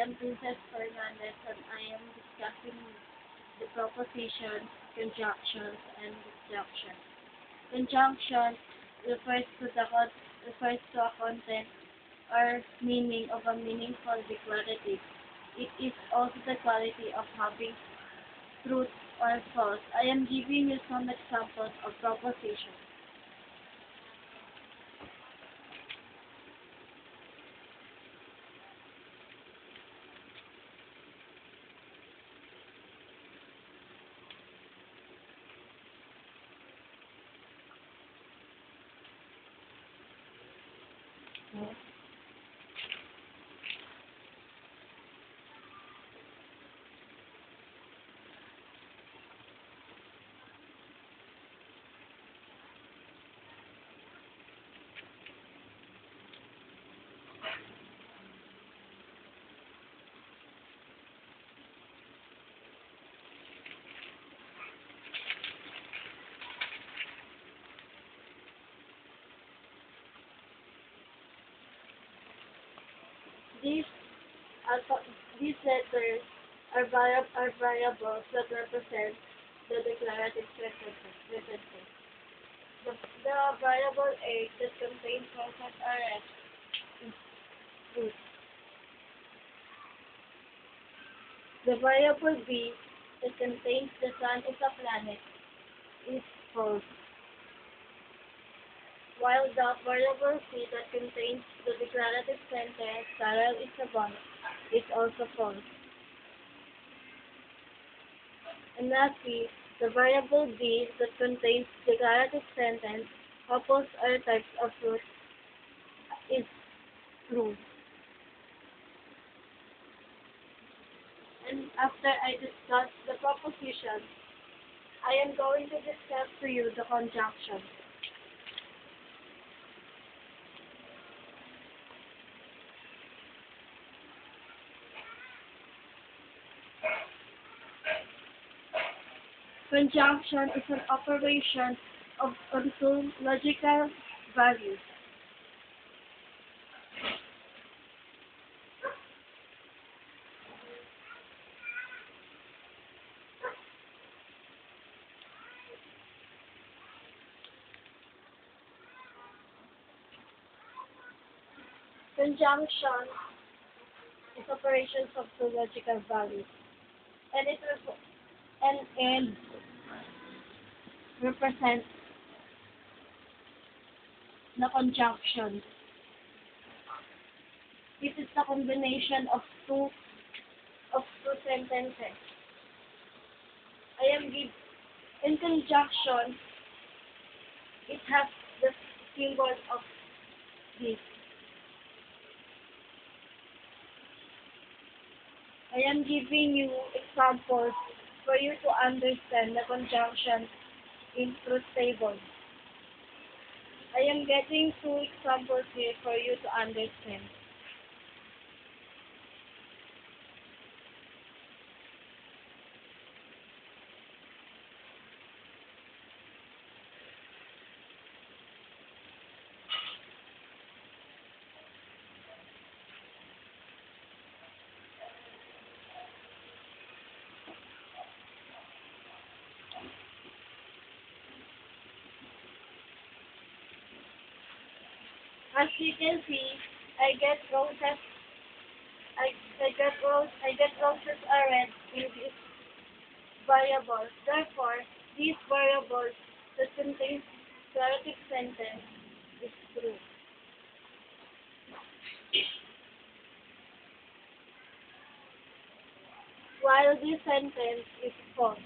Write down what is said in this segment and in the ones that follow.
am Princess Fernandez and I am discussing the propositions, conjunctions, and disjunctions. Conjunction refers to a content or meaning of a meaningful declarative. It is also the quality of having truth or false. I am giving you some examples of propositions. These these letters are variables that represent the declarative sentences. The variable A that contains process RS is truth. The variable B that contains the sun is a planet is false. While the variable C that contains the declarative sentence Carol is a bunny is also false. And lastly, the variable D that contains declarative sentence couples or types of fruit is true. And after I discuss the proposition, I am going to discuss to you the conjunction. Conjunction is an operation on two logical values. Conjunction is operations of two logical values, and and represents the conjunction. This is the combination of two sentences. In conjunction. It has the symbol of this. I am giving you examples for you to understand the conjunction in truth table. I am getting two examples here for you to understand. As you can see, I get roses. I get roses are red in this variable. Therefore, these variables that contains declarative sentence is true. While this sentence is false,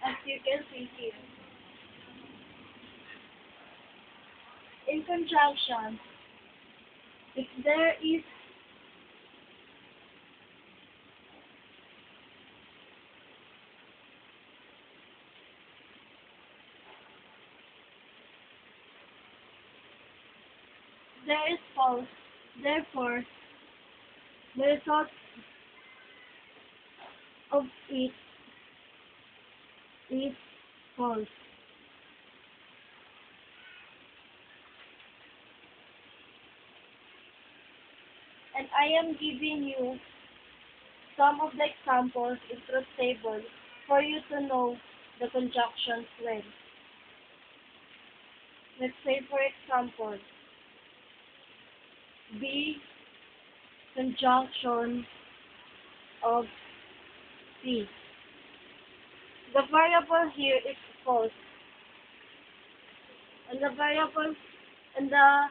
as you can see here. In conjunction, if there is false, therefore the result of it is false. And I am giving you some of the examples in truth table for you to know the conjunctions well. Let's say, for example, B conjunction of C. The variable here is false, and the variable and the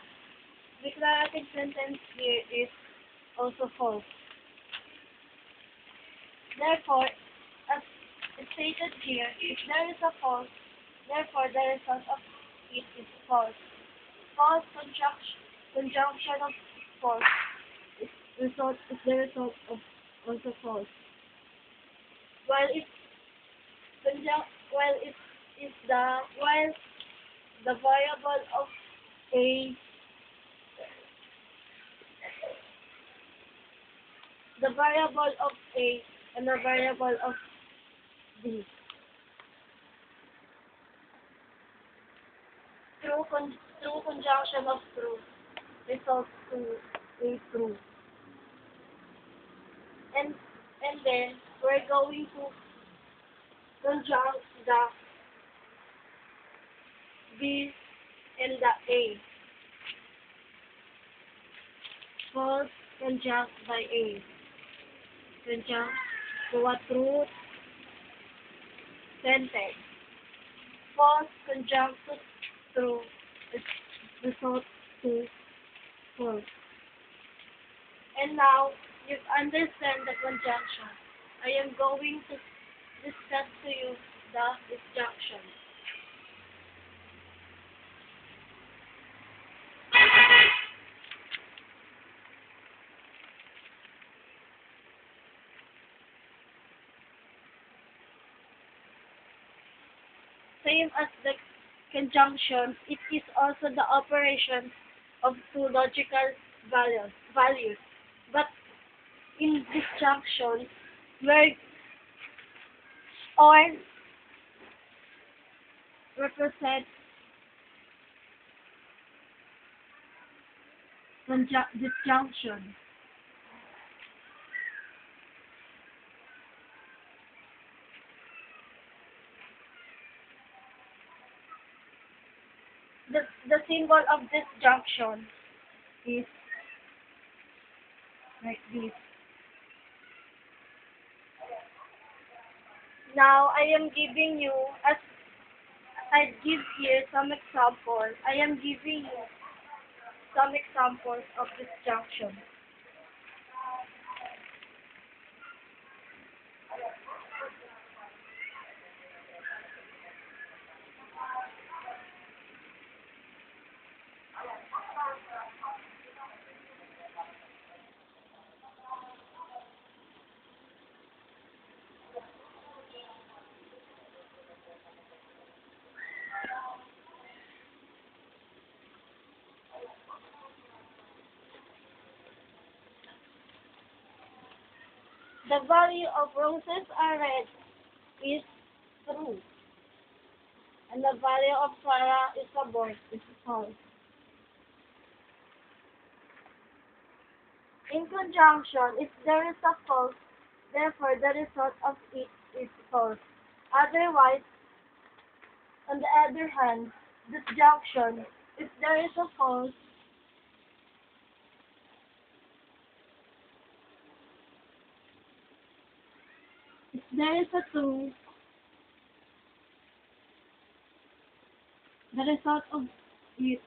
declarative sentence here is also false. Therefore, as stated here, if there is a false, therefore the result of it is false. False conjunction of false is the result of also false. While it while the variable of A the variable of A and the variable of B. True conjunction of true results to a true. And then we're going to conjunct the B and the A. False conjunct by A. Conjunct to a true sentence. False conjunct to true result to false. And now, you understand the conjunction. I am going to discuss to you the disjunction. Same as the conjunction, it is also the operation of two logical values. But in disjunction, where or represent disjunction. The symbol of disjunction is like this. Now I am giving you, as I give here some examples, I am giving you some examples of disjunction. The value of roses are red is true. And the value of Sarah is a boy is false. In conjunction, if there is a false, therefore the result of it is false. Otherwise, on the other hand, disjunction, if there is a false, if there is a true, the result of it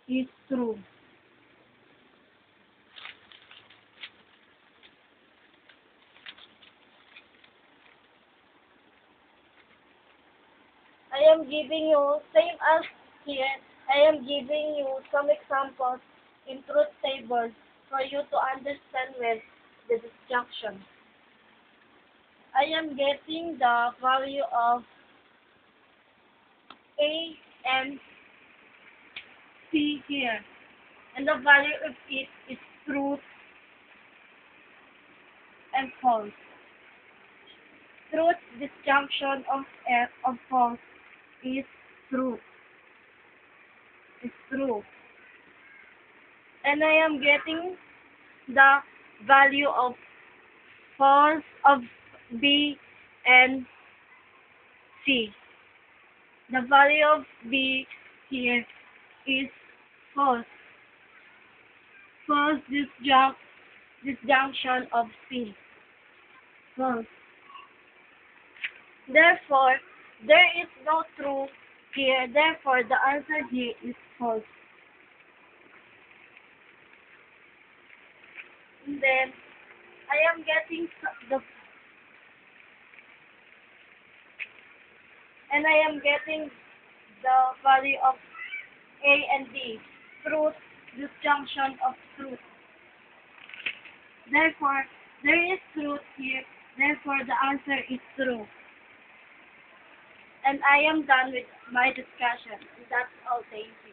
is true. I am giving you, same as here, I am giving you some examples in truth tables for you to understand well the disjunction. I am getting the value of A and C here. And the value of it is true and false. Truth disjunction of false is truth. Is true. And I am getting the value of false of B and C. The value of B here is false. False disjunction of C. False. Therefore, there is no true here. Therefore, the answer here is false. And then, I am getting the value of A and B. Truth, disjunction of truth. Therefore, there is truth here. Therefore, the answer is true. And I am done with my discussion. That's all. Thank you.